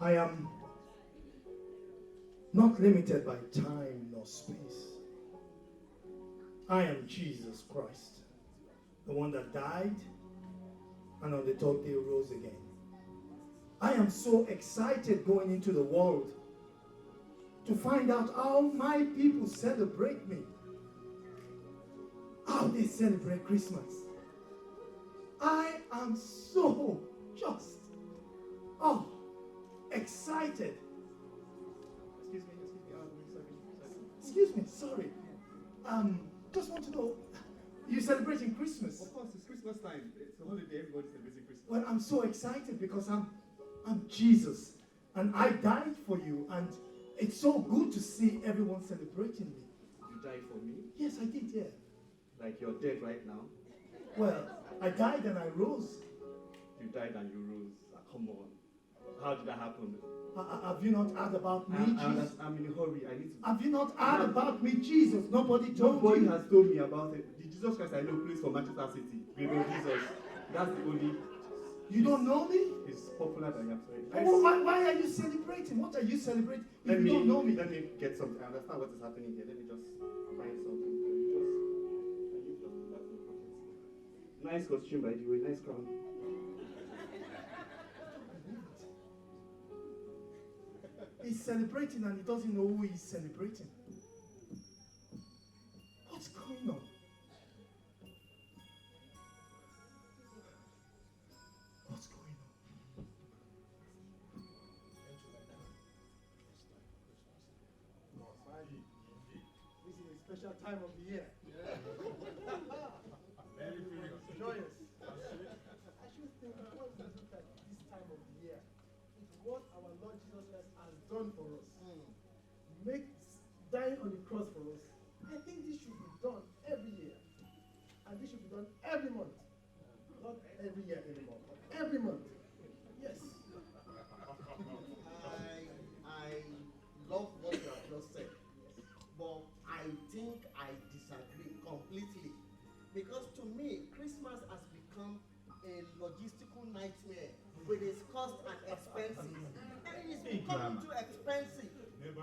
I am not limited by time nor space. I am Jesus Christ, the one that died and on the third day rose again. I am so excited going into the world to find out how my people celebrate me, how they celebrate Christmas. I am so just, excited. Excuse me, sorry. Just want to know, you're celebrating Christmas? Of course, it's Christmas time. It's a holiday, everybody's celebrating Christmas. Well, I'm so excited because I'm Jesus, and I died for you, and it's so good to see everyone celebrating me. You died for me? Yes, I did, yeah. Like you're dead right now? Well, I died and I rose. You died and you rose. Come on. How did that happen? Have you not heard about me, Jesus? I'm in a hurry. I need to... Have you not heard about me, Jesus? Nobody told Nobody you. has told me about it. The Jesus Christ I know plays for Manchester City. You know Jesus. That's the only... You don't know me? He's popular than you, sorry. Why are you celebrating? What are you celebrating if you don't know me? Let me get something. I understand what is happening here. Let me just find something. Nice costume, by the way. Nice crown. He's celebrating and he doesn't know who he's celebrating. What's going on? What's going on? This is a special time of the year. Very Joyous. I should think when we look at this time of the year, it's what our Lord Jesus Christ has done for us. Dying on the cross for us. I think this should be done every year. And this should be done every month. Not every year anymore, but every month. Yes. I love what you have just said. But I think I disagree completely. Because to me, Christmas has become a logistical nightmare with its cost and expenses. And it is becoming too expensive. We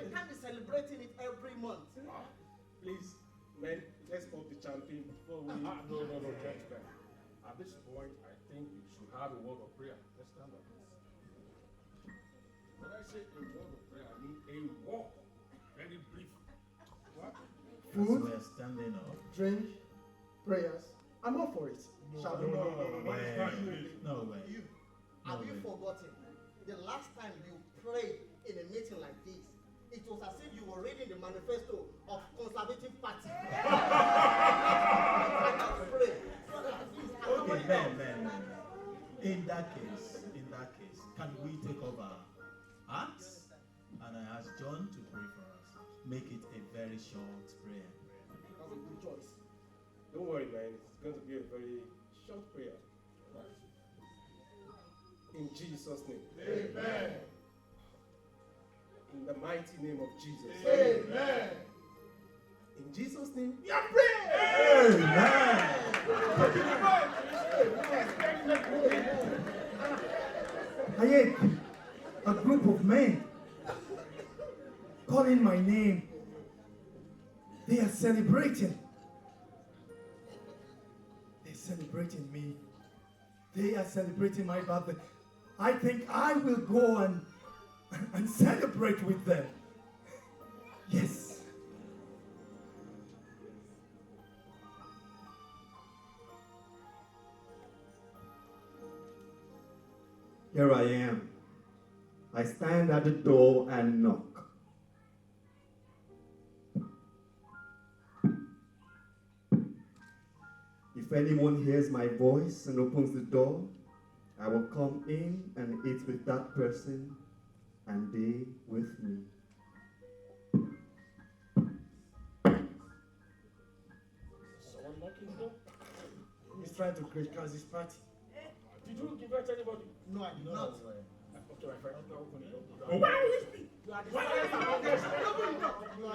can't be celebrating it every month. Please, men, let's pop the champagne before we... No, gentlemen. At this point, I think we should have a word of prayer. Let's stand up. When I say a word of prayer, I mean a walk. Very brief. What? Food, we're standing up. drink, prayers. I'm all for it. Shall we? No way. Have you forgotten? The last time you prayed in a meeting like this, it was as if you were reading the manifesto of Conservative Party. Okay, man. In that case, can we take over Acts? And I ask John to pray for us. Make it a very short prayer. That's a good choice. Don't worry, man. It's going to be a very short prayer. Right? In Jesus' name. Amen. In the mighty name of Jesus. Amen. In Jesus' name, we are praying. Amen. Hayek, a group of men calling my name. They are celebrating. They're celebrating me. They are celebrating my birthday. I think I will go and celebrate with them. Yes. Here I am. I stand at the door and knock. If anyone hears my voice and opens the door, I will come in and eat with that person and they with me. Someone knocking the door? He's trying to criticize this party. Did you invite anybody? No, I did not. Okay, my friend. Open the door. You are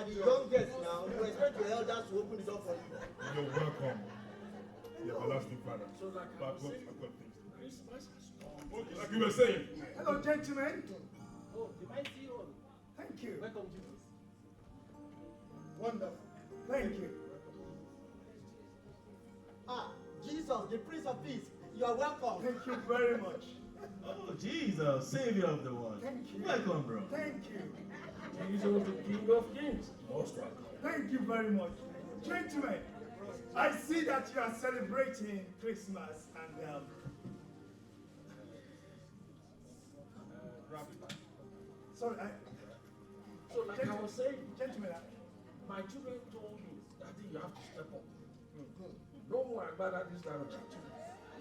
the youngest now. You expect your elders to open the door for you. You're welcome. The everlasting Father. So like But I was saying, I've got things to do. Christmas has come. Okay, like you were saying. Hello, gentlemen. Oh, the mighty one. Thank you. Welcome, Jesus. Wonderful. Thank you. Ah, Jesus, the Prince of Peace, you are welcome. Thank you very much. Oh, Jesus, Savior of the world. Thank you. Welcome, bro. Thank you. Jesus, the King of Kings. Most welcome. Thank you very much. Gentlemen, I see that you are celebrating Christmas and Grab it. sorry, So, like I was saying, gentlemen, my children told me, Daddy, you have to step up. No more Agbada this time around.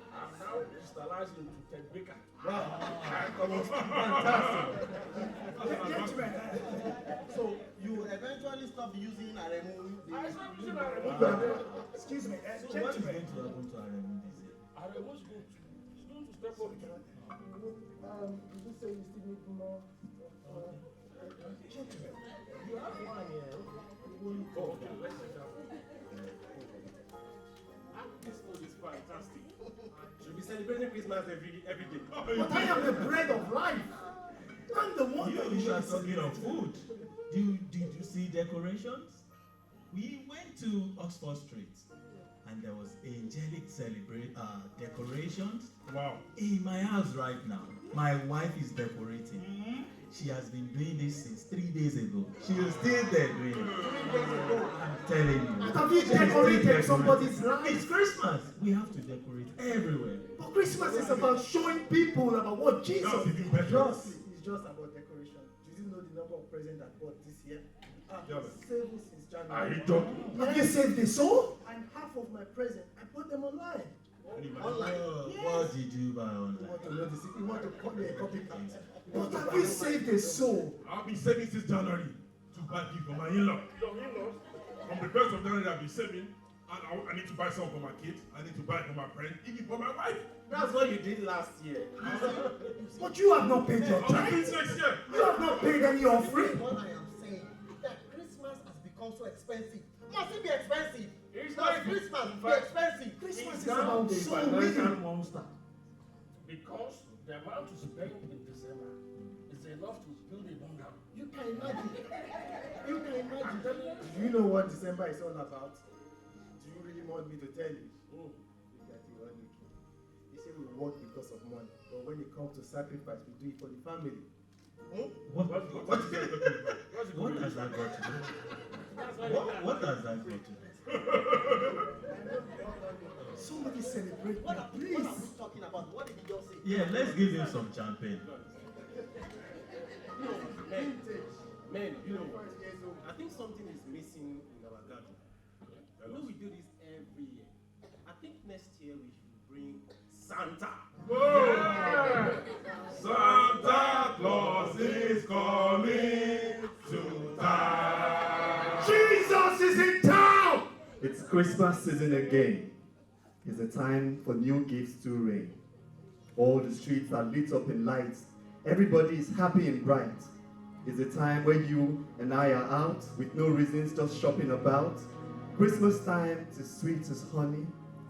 I'm now crystallized into Ted Baker. gentlemen, So you eventually stop using Aremu. I stopped using Aremu. excuse me, So what is going gentlemen. to happen to Aremu this year? Aremu's going to step up. Did you say you still need more? Gentlemen, You have one here. Oh, okay, let's sit down. This food is fantastic. Should be celebrating Christmas every day. but I am the bread of life. I'm the one that You are makes talking it. of food. Did you see decorations? We went to Oxford Street and there was angelic decorations Wow. in my house right now. My wife is decorating. She has been doing this since 3 days ago. She is still there doing it. I'm telling you. Have you She is still decorated decorating. somebody's life? It's Christmas. We have to decorate everywhere. But Christmas is about showing people about what Jesus That's did. even better. It's just about decoration. Did you know the number of presents I bought this year? Yeah, man. Saving since Are you January. talking? Have you saved the soul? And half of my present, I bought them online. Online. What did you buy You online? want to know the secret? You want to copy a copycat? But have you saved the soul? I've been saving since January to buy gift for my in-law. Your in-laws, From the first of January, I've been saving, and I need to buy some for my kids. I need to buy for my friend, even for my wife. that's what you did last year. But you have not paid your I'll be tithe. next year. You have not paid any offering. What I am saying that Christmas has become so expensive. Must it be expensive? It's Does not Christmas in be fact, expensive? Christmas It's is down about to soul financial winning. monster. Because the amount to spend in December is enough to build a bunker. You can imagine. You can imagine. Do you know what December is all about? Do you really want me to tell you? Mm. Look at you, Anuki. You say we work because of money, but when it comes to sacrifice, we do it for the family. What What is that? What's the What good has that got to do? That's why you What has that got to do? Somebody celebrate What me, are please. we talking about? What did he just say? Yeah, let's give him some champagne. Men, you know, I think something is missing in our garden. You know, we do this every year. I think next year we should bring Santa. Whoa! Santa Claus is coming to town. Jesus is in town. It's Christmas season again. It's a time for new gifts to rain. All the streets are lit up in lights. Everybody is happy and bright. It's a time where you and I are out with no reasons, just shopping about. Christmas time is sweet as honey.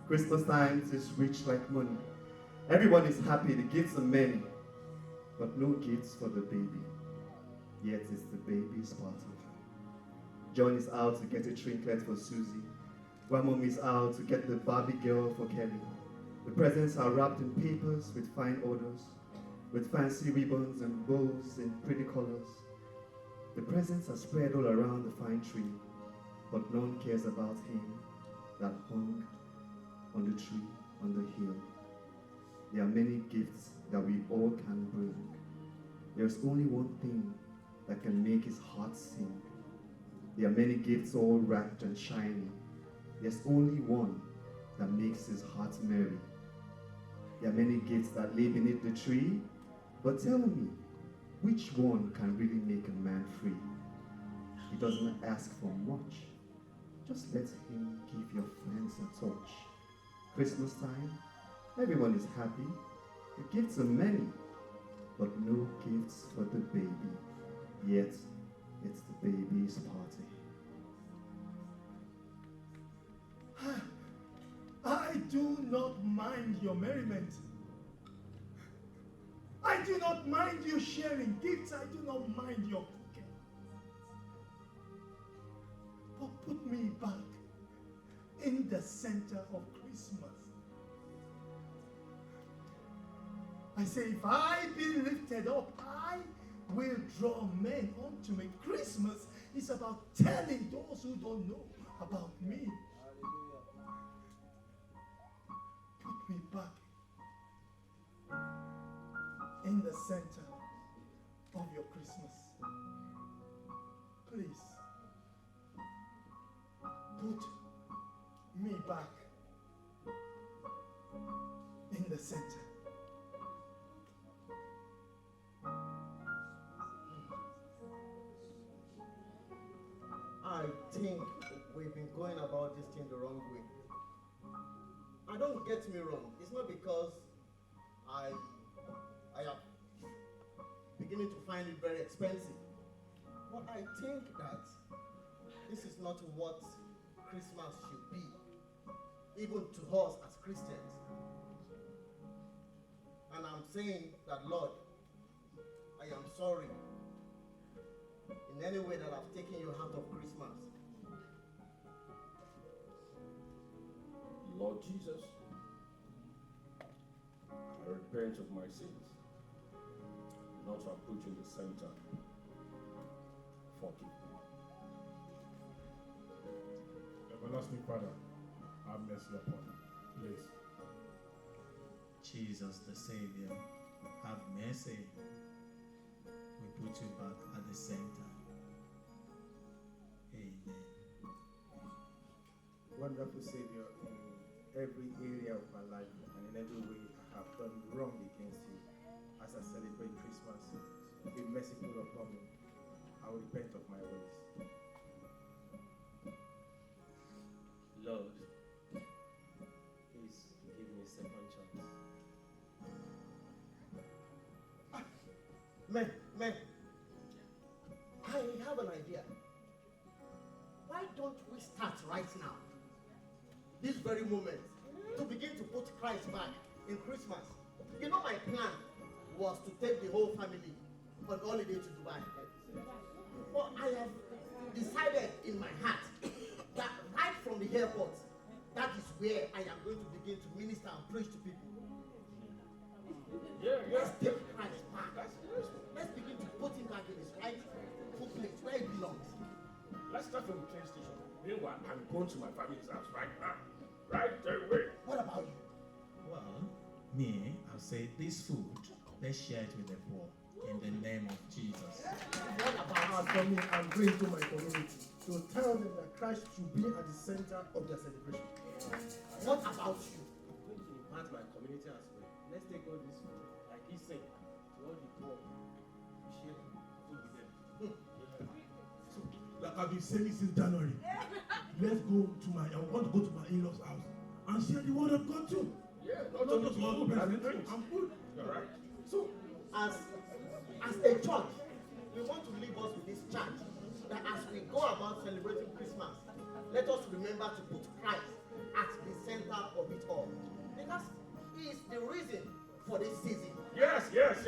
Christmas time is rich like money. Everyone is happy, the gifts are many, but no gifts for the baby. Yet it's the baby's party. John is out to get a trinket for Susie. While Mom is out to get the Barbie girl for Kelly. The presents are wrapped in papers with fine odors, with fancy ribbons and bows in pretty colors. The presents are spread all around the fine tree, but none cares about him that hung on the tree on the hill. There are many gifts that we all can bring. There's only one thing that can make his heart sing. There are many gifts all wrapped and shiny. There's only one that makes his heart merry. There are many gifts that lay beneath the tree, but tell me, which one can really make a man free? He doesn't ask for much. Just let him give your friends a touch. Christmas time, everyone is happy. The gifts are many, but no gifts for the baby. Yet, it's the baby's party. I do not mind your merriment. I do not mind you sharing gifts. I do not mind your cooking. But put me back in the center of Christmas. I say, if I be lifted up, I will draw men unto me. Christmas is about telling those who don't know about me. Put me back in the center of your Christmas. Please, put me back in the center. I think we've been going about this thing the wrong way. And don't get me wrong, it's not because I am beginning to find it very expensive. But I think that this is not what Christmas should be, even to us as Christians. And I'm saying that, Lord, I am sorry in any way that I've taken you out of Christmas. Lord Jesus, I repent of my sins, not to have put you in the center. Forgive me. Everlasting Father, have mercy upon me, please. Jesus the Savior, have mercy. We put you back at the center. Amen. Wonderful Savior, in every area of my life and in every way I have done wrong against you, as I celebrate Christmas, be merciful upon me. I will repent of my ways. Lord, please give me a second chance. Man, I have an idea. Why don't we start right now, this very moment, to begin to put Christ back in Christmas? You know, my plan was to take the whole family on holiday to Dubai. But I have decided in my heart that right from the airport, that is where I am going to begin to minister and preach to people. Let's take Christ back. Let's begin to put him back in his rightful place where he belongs. Let's start from the train station. Meanwhile, I'm going to my family's house right now. Right away. What about you? Well, me, I'll say this food, let's share it with the poor in the name of Jesus. What about As for me, I'm going to my community to tell them that Christ should be at the center of their celebration. What about you? I'm going to impart my community as well. Let's take all this food, like he said, to all the poor. We share food with them. So, like I've been saying since January, let's go to I want to go to my in-laws' house and share the word of God too. Yeah, Not just one person. I'm good. You're right. So, as a church, we want to leave us with this charge that as we go about celebrating Christmas, let us remember to put Christ at the center of it all. Because he is the reason for this season. Yes. Let's